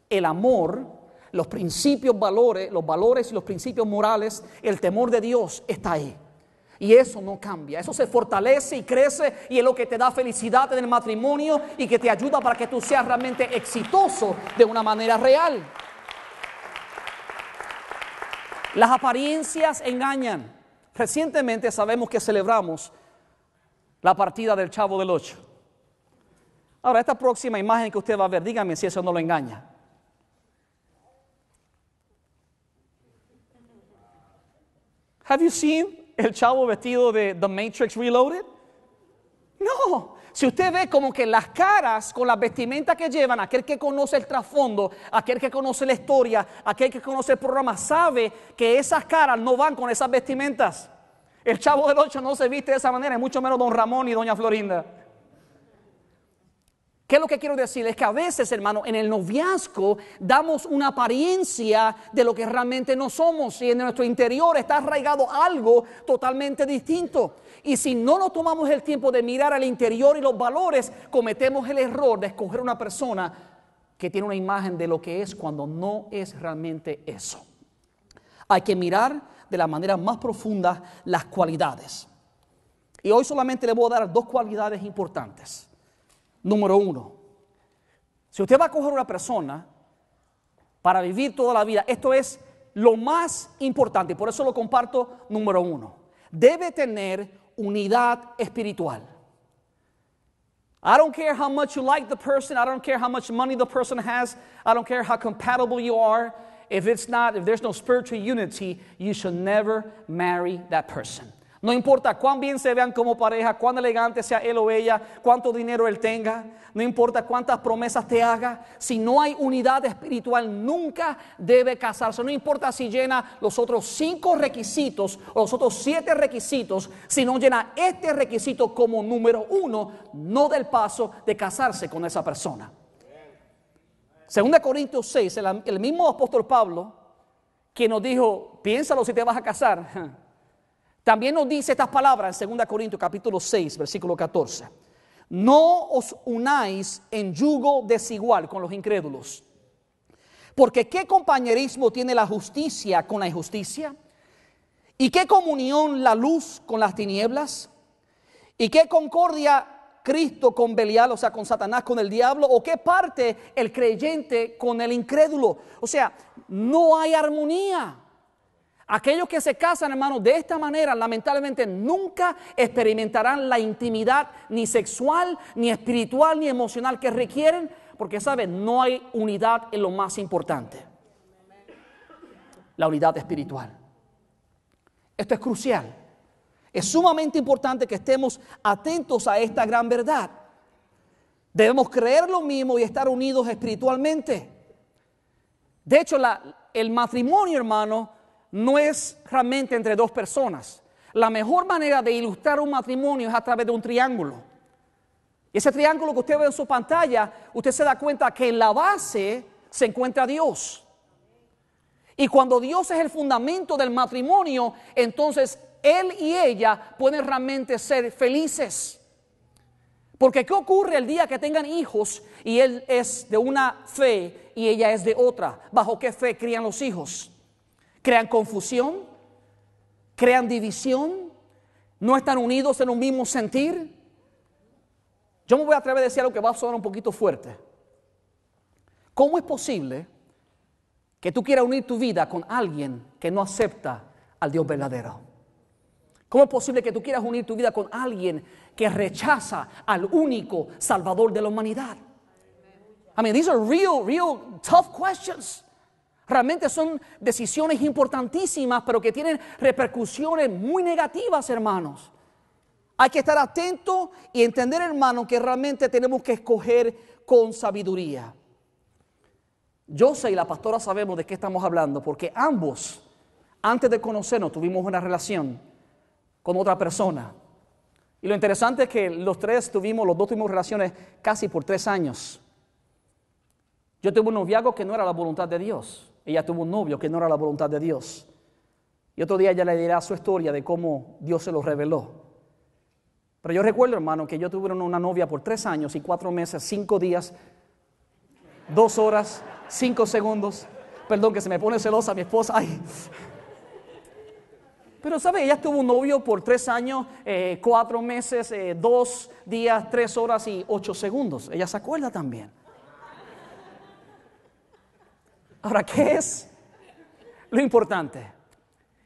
el amor, los principios, los valores y los principios morales, el temor de Dios está ahí. Y eso no cambia, eso se fortalece y crece y es lo que te da felicidad en el matrimonio y que te ayuda para que tú seas realmente exitoso de una manera real. Las apariencias engañan. Recientemente sabemos que celebramos la partida del Chavo del Ocho. Ahora, esta próxima imagen que usted va a ver, dígame si eso no lo engaña. Have you seen el Chavo vestido de The Matrix Reloaded? No. Si usted ve como que las caras con las vestimentas que llevan, aquel que conoce el trasfondo, aquel que conoce la historia, aquel que conoce el programa, sabe que esas caras no van con esas vestimentas. El Chavo del Ocho no se viste de esa manera, y mucho menos don Ramón y doña Florinda. ¿Qué es lo que quiero decir? Es que a veces, hermano, en el noviazgo damos una apariencia de lo que realmente no somos, y en nuestro interior está arraigado algo totalmente distinto. Y si no nos tomamos el tiempo de mirar al interior y los valores, cometemos el error de escoger una persona que tiene una imagen de lo que es cuando no es realmente eso. Hay que mirar de la manera más profunda las cualidades. Y hoy solamente le voy a dar 2 cualidades importantes. Número 1, si usted va a coger una persona para vivir toda la vida, esto es lo más importante, por eso lo comparto. Número 1, debe tener unidad espiritual. I don't care how much you like the person, I don't care how much money the person has, I don't care how compatible you are. If there's no spiritual unity, you should never marry that person. No importa cuán bien se vean como pareja, cuán elegante sea él o ella, cuánto dinero él tenga, no importa cuántas promesas te haga, si no hay unidad espiritual, nunca debe casarse. No importa si llena los otros 5 requisitos o los otros 7 requisitos, si no llena este requisito como número 1, no dé el paso de casarse con esa persona. 2 Corintios 6, el mismo apóstol Pablo, que nos dijo, piénsalo si te vas a casar, también nos dice estas palabras en 2 Corintios capítulo 6, versículo 14. No os unáis en yugo desigual con los incrédulos. Porque ¿qué compañerismo tiene la justicia con la injusticia? ¿Y qué comunión la luz con las tinieblas? ¿Y qué concordia Cristo con Belial, o sea, con Satanás, con el diablo? ¿O qué parte el creyente con el incrédulo? O sea, no hay armonía. Aquellos que se casan, hermanos, de esta manera, lamentablemente nunca experimentarán la intimidad ni sexual, ni espiritual, ni emocional que requieren, porque, ¿saben? No hay unidad en lo más importante. La unidad espiritual. Esto es crucial. Es sumamente importante que estemos atentos a esta gran verdad. Debemos creer lo mismo y estar unidos espiritualmente. De hecho, el matrimonio, hermano, no es realmente entre 2 personas. La mejor manera de ilustrar un matrimonio es a través de un triángulo. Y ese triángulo que usted ve en su pantalla, usted se da cuenta que en la base se encuentra Dios. Y cuando Dios es el fundamento del matrimonio, entonces él y ella pueden realmente ser felices. Porque ¿qué ocurre el día que tengan hijos y él es de una fe y ella es de otra? ¿Bajo qué fe crían los hijos? ¿Crean confusión? ¿Crean división? ¿No están unidos en un mismo sentir? Yo me voy a atrever a decir algo que va a sonar un poquito fuerte. ¿Cómo es posible que tú quieras unir tu vida con alguien que no acepta al Dios verdadero? ¿Cómo es posible que tú quieras unir tu vida con alguien que rechaza al único Salvador de la humanidad? I mean, these are real tough questions. Realmente son decisiones importantísimas, pero que tienen repercusiones muy negativas, hermanos. Hay que estar atentos y entender, hermanos, que realmente tenemos que escoger con sabiduría. Yo sé y la pastora sabemos de qué estamos hablando, porque ambos, antes de conocernos, tuvimos una relación con otra persona. Y lo interesante es que los dos tuvimos relaciones casi por 3 años. Yo tuve un noviazgo que no era la voluntad de Dios. Ella tuvo un novio que no era la voluntad de Dios. Y otro día ella le dirá su historia de cómo Dios se lo reveló. Pero yo recuerdo, hermano, que yo tuve una novia por 3 años y 4 meses, 5 días, 2 horas, 5 segundos. Perdón que se me pone celosa mi esposa. Ay. Pero, ¿sabe? Ella tuvo un novio por 3 años, 4 meses, 2 días, 3 horas y 8 segundos. Ella se acuerda también. Ahora, ¿qué es lo importante?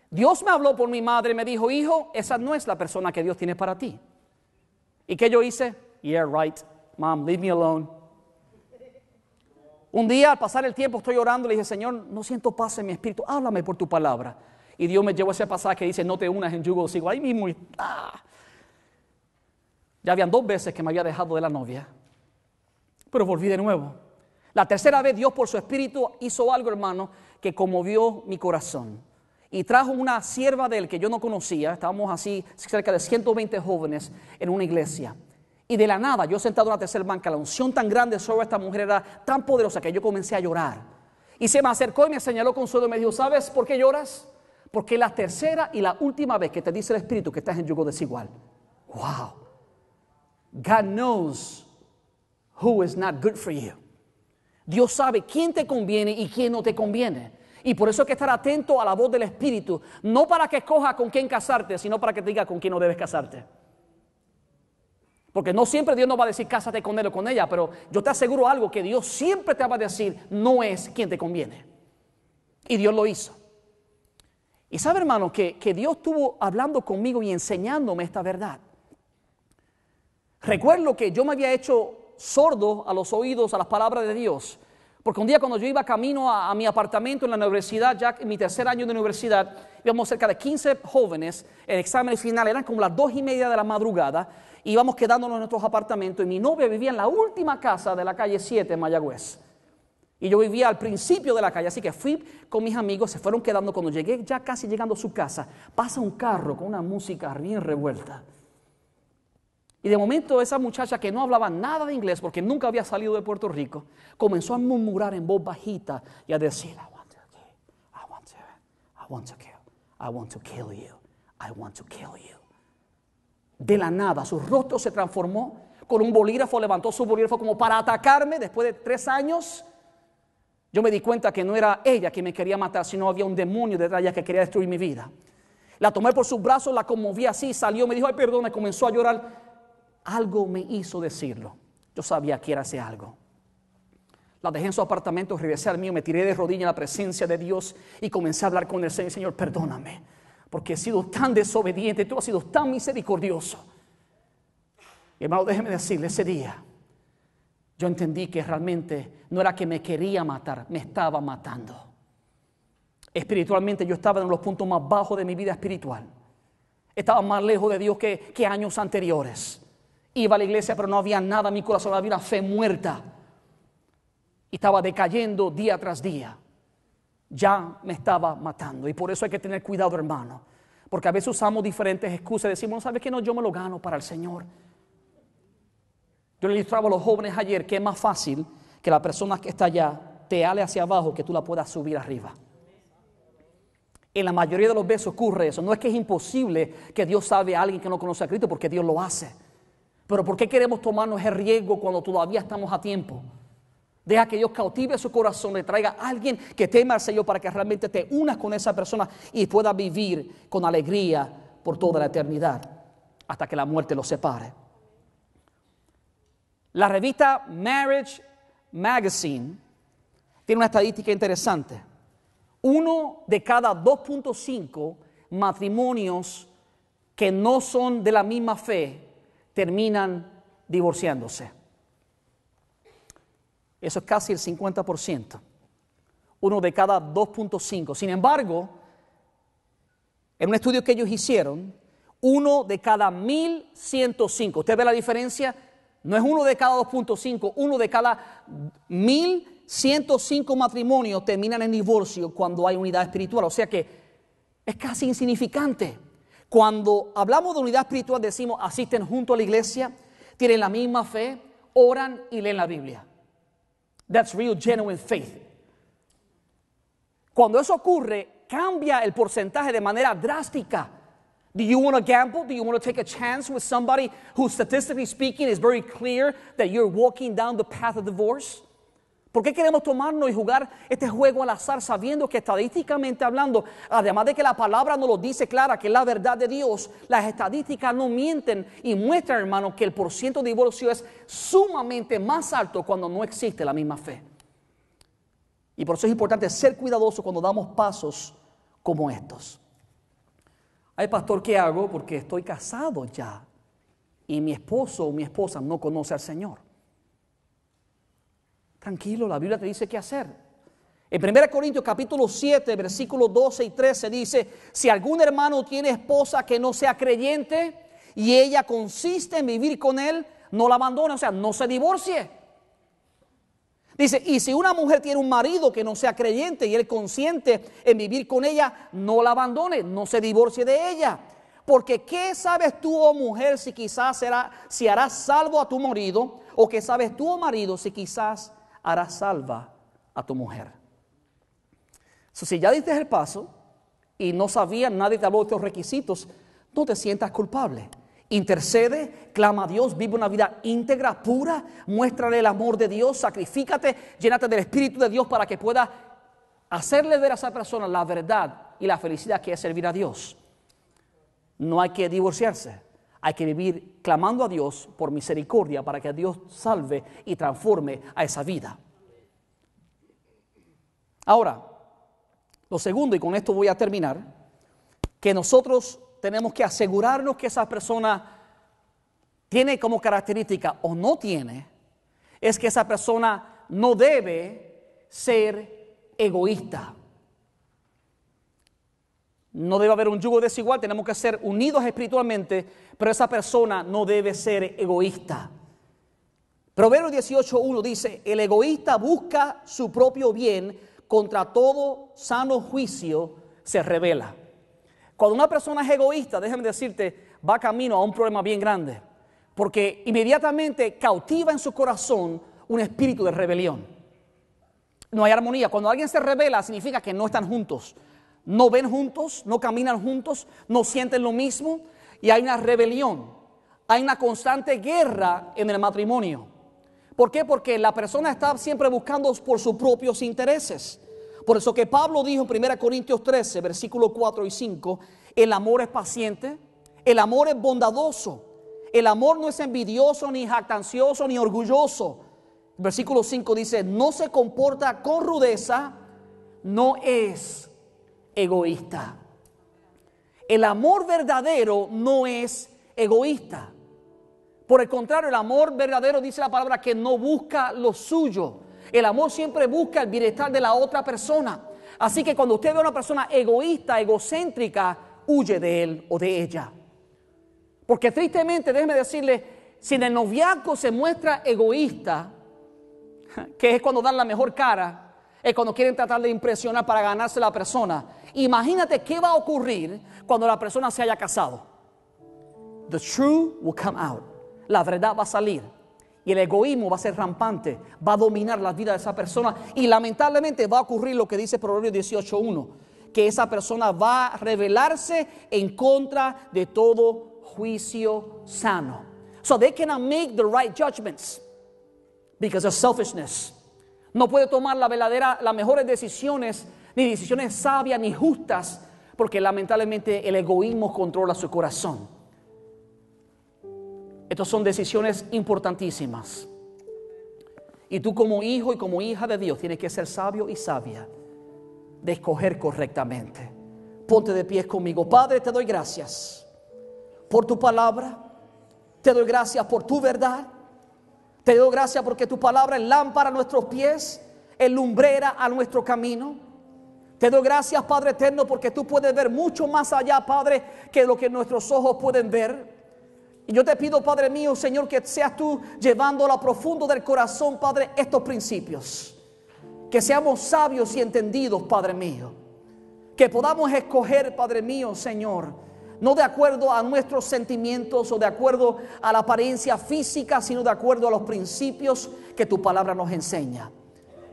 Dios me habló por mi madre y me dijo, hijo, esa no es la persona que Dios tiene para ti. ¿Y qué yo hice? Yeah, right. Mom, leave me alone. Un día, al pasar el tiempo, estoy orando, le dije, Señor, no siento paz en mi espíritu, háblame por tu palabra. Y Dios me llevó a ese pasaje que dice, no te unas en yugo desigual. Ahí mismo, ya habían 2 veces que me había dejado de la novia, pero volví de nuevo. La tercera vez, Dios por su espíritu hizo algo, hermano, que conmovió mi corazón. Y trajo una sierva de él que yo no conocía, estábamos así cerca de 120 jóvenes en una iglesia. Y de la nada, yo sentado en la tercera banca, la unción tan grande sobre esta mujer era tan poderosa que yo comencé a llorar. Y se me acercó y me señaló con su dedo y me dijo, ¿sabes por qué lloras? Porque es la tercera y la última vez que te dice el Espíritu que estás en yugo desigual. Wow. God knows who is not good for you. Dios sabe quién te conviene y quién no te conviene. Y por eso hay que estar atento a la voz del Espíritu. No para que escoja con quién casarte, sino para que te diga con quién no debes casarte. Porque no siempre Dios nos va a decir cásate con él o con ella, pero yo te aseguro algo, que Dios siempre te va a decir no es quien te conviene. Y Dios lo hizo. Y sabe, hermano, que Dios estuvo hablando conmigo y enseñándome esta verdad. Recuerdo que yo me había hecho sordo a los oídos a las palabras de Dios. Porque un día cuando yo iba camino a mi apartamento en la universidad, ya en mi tercer año de universidad, íbamos cerca de 15 jóvenes en exámenes finales, eran como las 2:30 de la madrugada, íbamos quedándonos en nuestros apartamentos y mi novia vivía en la última casa de la calle 7 en Mayagüez. Y yo vivía al principio de la calle, así que fui con mis amigos, se fueron quedando. Cuando llegué, ya casi llegando a su casa, pasa un carro con una música bien revuelta. Y de momento esa muchacha que no hablaba nada de inglés porque nunca había salido de Puerto Rico, comenzó a murmurar en voz bajita y a decir, I want to kill, I want to, I want to kill, I want to kill you, I want to kill you. De la nada, su rostro se transformó, con un bolígrafo, levantó su bolígrafo como para atacarme. Después de 3 años, yo me di cuenta que no era ella quien me quería matar, sino había un demonio detrás de ella que quería destruir mi vida. La tomé por sus brazos, la conmoví así, salió, me dijo, ay, perdona, comenzó a llorar. Algo me hizo decirlo. Yo sabía que era ese algo. La dejé en su apartamento, regresé al mío, me tiré de rodillas en la presencia de Dios y comencé a hablar con el Señor. Señor, perdóname, porque he sido tan desobediente, tú has sido tan misericordioso. Y hermano, déjeme decirle, ese día yo entendí que realmente no era que me quería matar, me estaba matando. Espiritualmente yo estaba en los puntos más bajos de mi vida espiritual. Estaba más lejos de Dios que años anteriores. Iba a la iglesia, pero no había nada en mi corazón, había una fe muerta. Y estaba decayendo día tras día. Ya me estaba matando. Y por eso hay que tener cuidado, hermano. Porque a veces usamos diferentes excusas. Decimos, ¿sabes qué? No, yo me lo gano para el Señor. Yo le ilustraba a los jóvenes ayer que es más fácil que la persona que está allá te ale hacia abajo que tú la puedas subir arriba. En la mayoría de los veces ocurre eso. No es que es imposible que Dios salve a alguien que no conoce a Cristo, porque Dios lo hace. Pero ¿por qué queremos tomarnos el riesgo cuando todavía estamos a tiempo? Deja que Dios cautive su corazón, le traiga a alguien que teme al Señor para que realmente te unas con esa persona y pueda vivir con alegría por toda la eternidad, hasta que la muerte los separe. La revista Marriage Magazine tiene una estadística interesante. 1 de cada 2.5 matrimonios que no son de la misma fe terminan divorciándose. Eso es casi el 50%. 1 de cada 2.5. Sin embargo, en un estudio que ellos hicieron, 1 de cada 1,105. ¿Usted ve la diferencia? No es 1 de cada 2.5, 1 de cada 1,105 matrimonios terminan en divorcio cuando hay unidad espiritual. O sea que es casi insignificante. Cuando hablamos de unidad espiritual decimos asisten junto a la iglesia, tienen la misma fe, oran y leen la Biblia. That's real, genuine faith. Cuando eso ocurre, cambia el porcentaje de manera drástica. Do you want to gamble? Do you want to take a chance with somebody who, statistically speaking, is very clear that you're walking down the path of divorce? ¿Por qué queremos tomarnos y jugar este juego al azar sabiendo que estadísticamente hablando, además de que la palabra nos lo dice clara, que es la verdad de Dios, las estadísticas no mienten y muestran, hermano, que el porcentaje de divorcio es sumamente más alto cuando no existe la misma fe? Y por eso es importante ser cuidadosos cuando damos pasos como estos. Ay, pastor, ¿qué hago? Porque estoy casado ya y mi esposo o mi esposa no conoce al Señor. Tranquilo, la Biblia te dice qué hacer. En 1 Corintios capítulo 7, versículos 12 y 13 dice: si algún hermano tiene esposa que no sea creyente y ella consiste en vivir con él, no la abandone, o sea, no se divorcie. Dice, y si una mujer tiene un marido que no sea creyente y él consiente en vivir con ella, no la abandone, no se divorcie de ella. Porque ¿qué sabes tú, oh mujer, si quizás si harás salvo a tu marido? ¿O qué sabes tú, oh marido, si quizás harás salva a tu mujer? Si ya diste el paso y no sabías, nadie te habló de estos requisitos, no te sientas culpable. Intercede, clama a Dios, vive una vida íntegra, pura, muéstrale el amor de Dios, sacrifícate, llénate del Espíritu de Dios para que pueda hacerle ver a esa persona la verdad y la felicidad que es servir a Dios. No hay que divorciarse, hay que vivir clamando a Dios por misericordia para que Dios salve y transforme a esa vida. Ahora, lo segundo, y con esto voy a terminar, que nosotros tenemos que asegurarnos que esa persona tiene como característica o no tiene, es que esa persona no debe ser egoísta. No debe haber un yugo desigual, tenemos que ser unidos espiritualmente, pero esa persona no debe ser egoísta. Proverbios 18:1 dice: el egoísta busca su propio bien, contra todo sano juicio se rebela. Cuando una persona es egoísta, déjame decirte, va camino a un problema bien grande, porque inmediatamente cautiva en su corazón un espíritu de rebelión. No hay armonía. Cuando alguien se rebela, significa que no están juntos, no ven juntos, no caminan juntos, no sienten lo mismo, y hay una rebelión, hay una constante guerra en el matrimonio. ¿Por qué? Porque la persona está siempre buscando por sus propios intereses. Por eso que Pablo dijo en 1 Corintios 13, versículos 4 y 5, el amor es paciente, el amor es bondadoso, el amor no es envidioso, ni jactancioso, ni orgulloso. Versículo 5 dice, no se comporta con rudeza, no es egoísta. El amor verdadero no es egoísta. Por el contrario, el amor verdadero, dice la palabra, que no busca lo suyo. El amor siempre busca el bienestar de la otra persona. Así que cuando usted ve a una persona egoísta, egocéntrica, huye de él o de ella. Porque tristemente, déjeme decirle, si en el noviazgo se muestra egoísta, que es cuando dan la mejor cara, es cuando quieren tratar de impresionar para ganarse a la persona. Imagínate qué va a ocurrir cuando la persona se haya casado. The truth will come out. La verdad va a salir. Y el egoísmo va a ser rampante, va a dominar la vida de esa persona. Y lamentablemente va a ocurrir lo que dice Proverbios 18:1, que esa persona va a rebelarse en contra de todo juicio sano. So they cannot make the right judgments because of selfishness. No puede tomar las mejores decisiones, ni decisiones sabias, ni justas, porque lamentablemente el egoísmo controla su corazón. Estas son decisiones importantísimas. Y tú como hijo y como hija de Dios tienes que ser sabio y sabia de escoger correctamente. Ponte de pie conmigo. Padre, te doy gracias por tu palabra. Te doy gracias por tu verdad. Te doy gracias porque tu palabra es lámpara a nuestros pies, es lumbrera a nuestro camino. Te doy gracias, Padre eterno, porque tú puedes ver mucho más allá, Padre, que lo que nuestros ojos pueden ver. Y yo te pido, Padre mío, Señor, que seas tú llevando a lo profundo del corazón, Padre, estos principios. Que seamos sabios y entendidos, Padre mío. Que podamos escoger, Padre mío, Señor, no de acuerdo a nuestros sentimientos o de acuerdo a la apariencia física, sino de acuerdo a los principios que tu palabra nos enseña.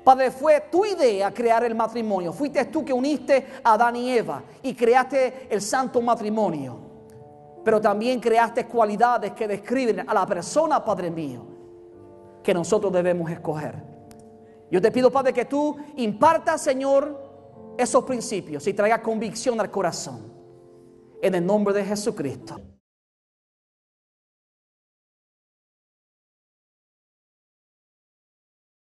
Padre, fue tu idea crear el matrimonio. Fuiste tú que uniste a Adán y Eva y creaste el santo matrimonio. Pero también creaste cualidades que describen a la persona, Padre mío, que nosotros debemos escoger. Yo te pido, Padre, que tú impartas, Señor, esos principios y traigas convicción al corazón. En el nombre de Jesucristo.